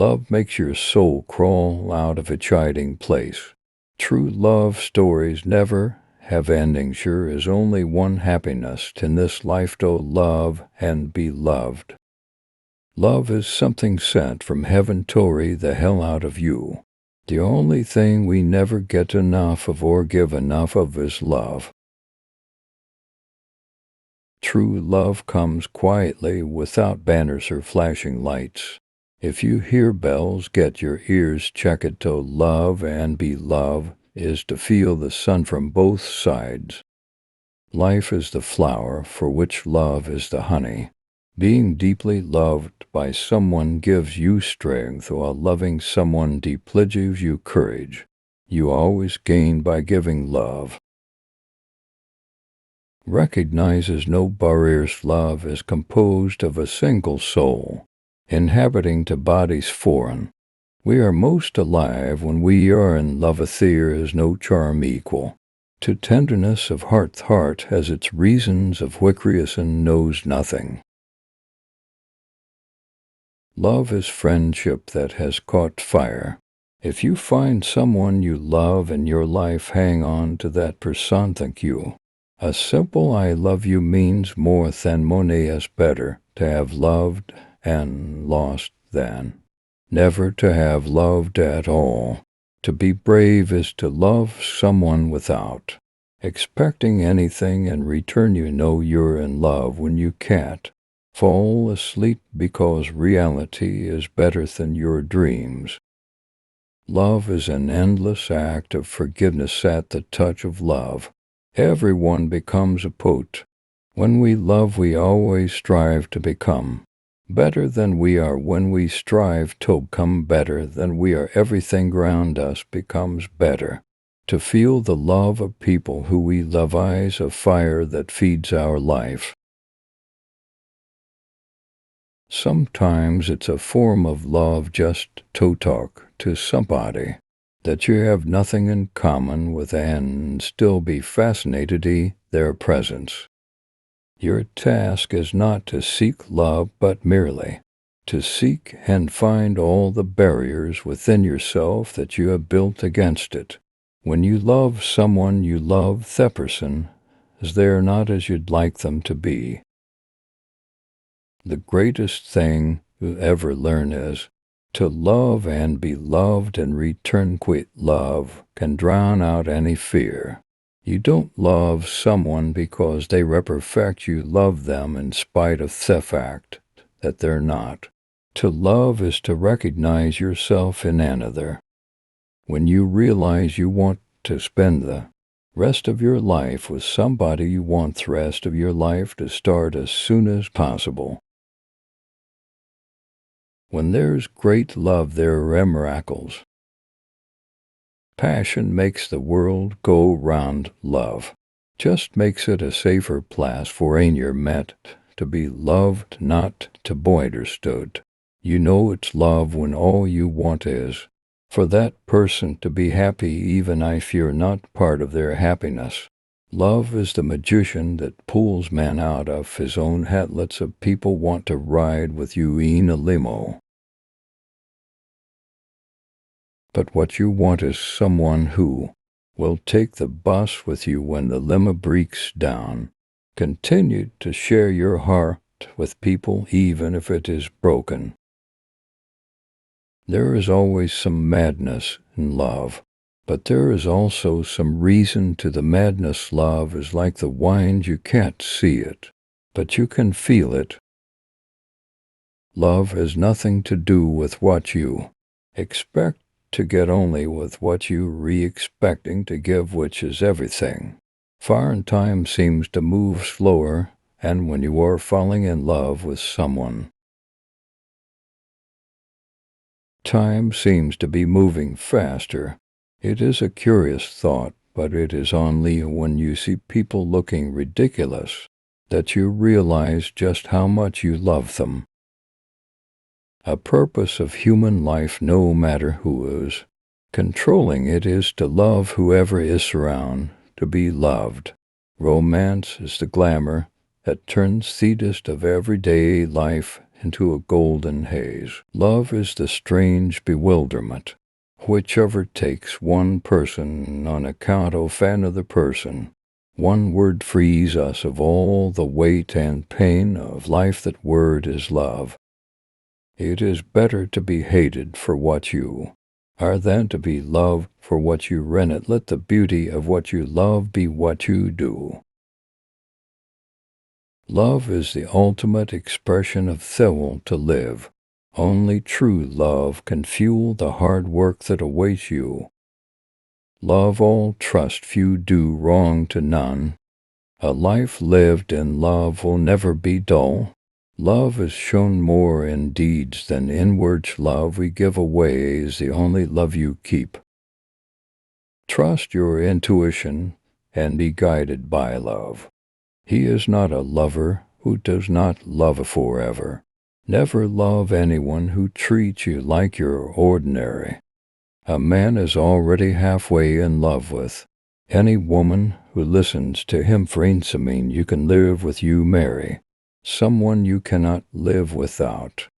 Love makes your soul crawl out of its hiding place. True love stories never have ending. Sure is only one happiness in this life to love and be loved. Love is something sent from heaven to the hell out of you. The only thing we never get enough of or give enough of is love. True love comes quietly without banners or flashing lights. If you hear bells, get your ears checked. To love and be loved is to feel the sun from both sides. Life is the flower for which love is the honey. Being deeply loved by someone gives you strength, while loving someone deeply gives you courage. You always gain by giving love. Recognizes no barriers. Love is composed of a single soul, inhabiting to bodies foreign. We are most alive when we are in love. There is no charm equal to tenderness of heart. The heart has its reasons of which and knows nothing. Love is friendship that has caught fire. If you find someone you love in your life, hang on to that person. Thank you. A simple I love you means more than money. Is better to have loved and lost than never to have loved at all. To be brave is to love someone without expecting anything in return. You know you're in love when you can't fall asleep because reality is better than your dreams. Love is an endless act of forgiveness. At the touch of love, everyone becomes a poet. When we love, we always strive to become better than we are. When we strive to become better than we are, everything around us becomes better. To feel the love of people who we love, eyes of fire that feeds our life. Sometimes it's a form of love just to talk to somebody that you have nothing in common with and still be fascinated by their presence. Your task is not to seek love, but merely to seek and find all the barriers within yourself that you have built against it. When you love someone, you love the person as they are not as you'd like them to be. The greatest thing you'll ever learn is to love and be loved and return. Quit love can drown out any fear. You don't love someone because they are perfect. You love them in spite of the fact that they're not. To love is to recognize yourself in another. When you realize you want to spend the rest of your life with somebody, you want the rest of your life to start as soon as possible. When there's great love, there are miracles. Passion makes the world go round. Love just makes it a safer place, for ain't you're meant to be loved, not to be understood. You know it's love when all you want is for that person to be happy, even if you're not part of their happiness. Love is the magician that pulls man out of his own hat. Lots of people want to ride with you in a limo, but what you want is someone who will take the bus with you when the limo breaks down. Continue to share your heart with people even if it is broken. There is always some madness in love, but there is also some reason to the madness. Love is like the wind. You can't see it, but you can feel it. Love has nothing to do with what you expect to get, only with what you re-expecting to give, which is everything. Foreign time seems to move slower, and when you are falling in love with someone, time seems to be moving faster. It is a curious thought, but it is only when you see people looking ridiculous that you realize just how much you love them. A purpose of human life, no matter who is controlling it, is to love whoever is around, to be loved. Romance is the glamour that turns the dust of everyday life into a golden haze. Love is the strange bewilderment which overtakes one person on account of another person. One word frees us of all the weight and pain of life. That word is love. It is better to be hated for what you are than to be loved for what you rennet. Let the beauty of what you love be what you do. Love is the ultimate expression of the will to live. Only true love can fuel the hard work that awaits you. Love all trust few do wrong to none. A life lived in love will never be dull. Love is shown more in deeds than in words. Love we give away is the only love you keep. Trust your intuition and be guided by love. He is not a lover who does not love forever. Never love anyone who treats you like you're ordinary. A man is already halfway in love with any woman who listens to him. Friends, you can live with, you marry someone you cannot live without.